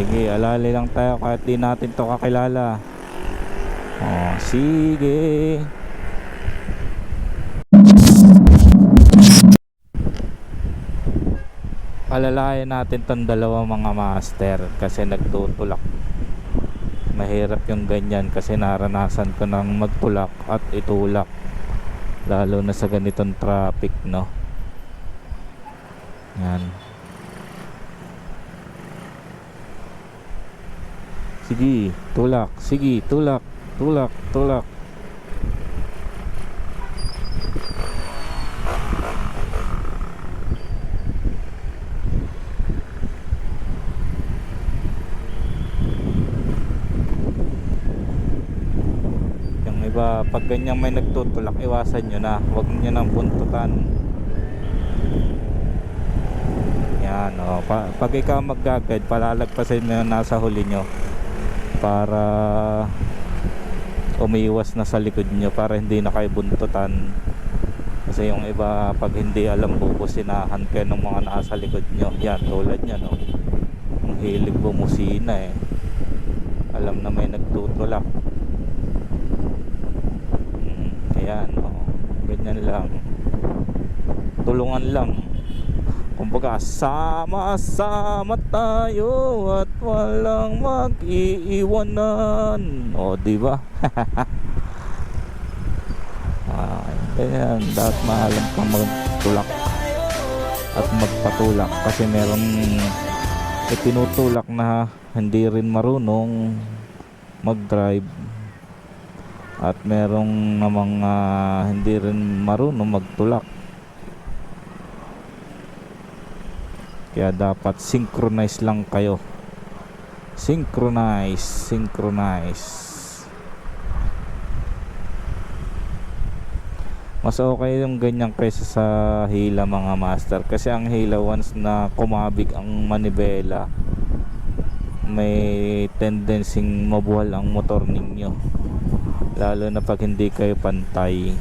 Sige, alali lang tayo kahit di natin to kakilala. Oh, sige. Alalayan natin tong dalawa mga master kasi nagtutulak. Mahirap yung ganyan kasi naranasan ko ng magtulak at itulak, lalo na sa ganitong traffic, no? Yan. Sige, tulak. Sige, tulak. Tulak, tulak. Yung iba, pag ganyan may nagtutulak, iwasan nyo na. Huwag nyo nang buntutan. Yan, o. Pag ikaw mag-guide, palalagpasin mo yung nasa huli nyo para umiiwas na sa likod nyo, para hindi na kayo buntutan. Kasi yung iba, pag hindi alam, bubusinahan kayo ng mga nasa likod nyo. Yan, tulad nyan, no? Ang hilig bumusina eh. Alam na may nagtutulak. Ayan, no? Ganyan lang. Tulungan lang. Kumbaga, sama-sama tayo at walang mag-iiwanan. O, diba? Ganyan, dapat maalam kang magtulak at magpatulak kasi meron itinutulak na hindi rin marunong mag-drive at merong namang hindi rin marunong magtulak. Kaya dapat synchronize lang kayo. Synchronize. Mas okay yung ganyan kaysa sa hila mga master. Kasi ang hila, once na kumabig ang manibela, may tendency mabuhal ang motor ninyo. Lalo na pag hindi kayo pantay.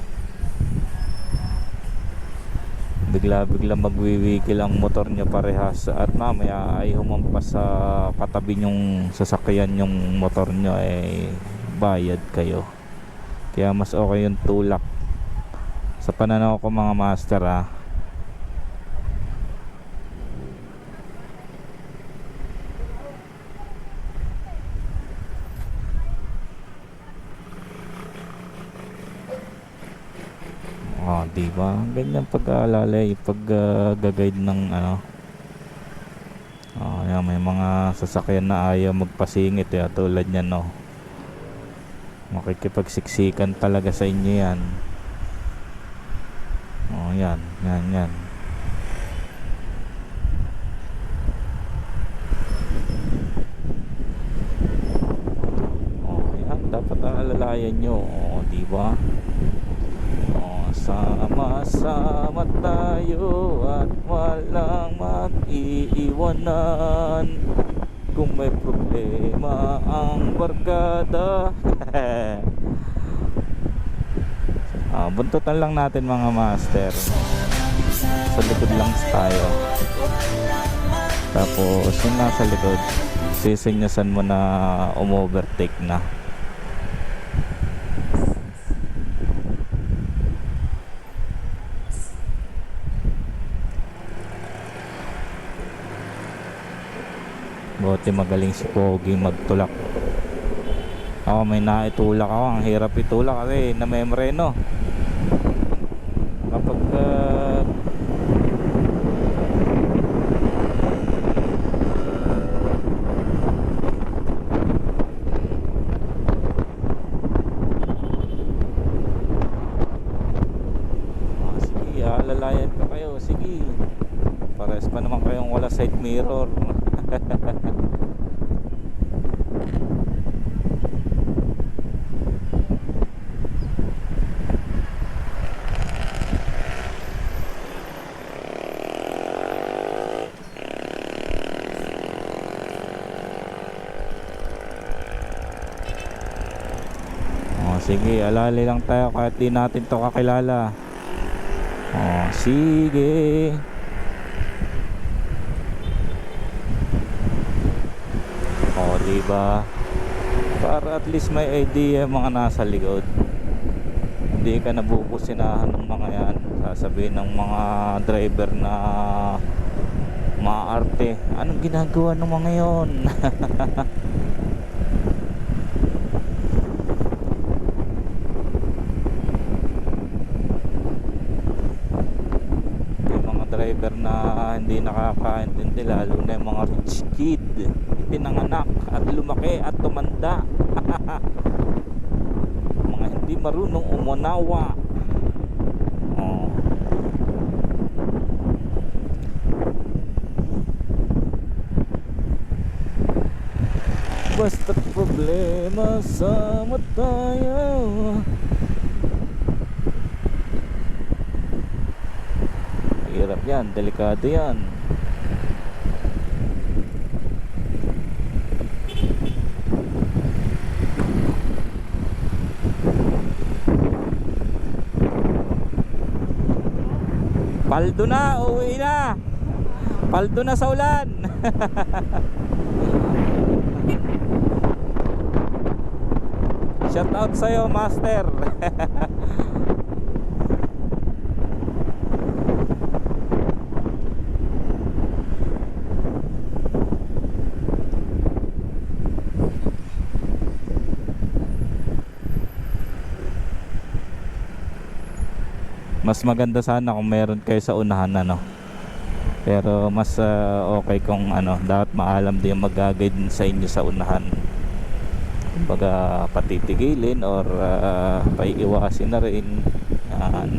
Bigla-bigla magwiwigil ang motor nyo parehas at mamaya ay humampas sa katabi nyong sasakyan yung motor nyo, ay bayad kayo. Kaya mas okay yung tulak sa pananaw ko mga master, Oh, di ba? Ganyan pag-aalalay, pag-guide ng ano. Oh, yan, may mga sasakyan na ayaw magpasingit tulad niyan, no. Makikipagsiksikan talaga sa inyo 'yan. Oh, yan. Oh, yan, dapat alalayan nyo. Oh, di ba? Sama-sama tayo at walang mag-iiwanan. Kung may problema ang barkada. Buntutan lang natin mga master. Sa likod lang tayo. Tapos yung nasa likod, sisinyasan mo na umovertake na. Buti magaling si Pogi magtulak. Ako may naitulak ako, ang hirap itulak kasi namemreno. Kapag sige, alalayan ka kayo. Sige, pares pa naman kayong wala side mirror. Sige, alali lang tayo kahit di natin to kakilala. Oh, sige. di ba? Para at least may idea yung mga nasa likod. Hindi ka nabubusinahan ng mga yan. Sasabihin ng mga driver na maarte, anong ginagawa ng mga yon? Yung mga driver na hindi nakakaintindi, lalo na yung mga rich kid, ipinanganak at lumaki at tumanda. Mga hindi marunong umunawa. Oh. Basta't problema, sama tayo. Hirap yan, delikado yan. Paldo na, uwi na. Paldo na sa ulan. Shout out sa'yo, master. Mas maganda sana kung meron kayo sa unahan, ano. Pero mas okay kung ano, dapat maalam din yung mag-guide sa inyo sa unahan. Kumbaga patitigilin or paiiwasin na rin. Yan.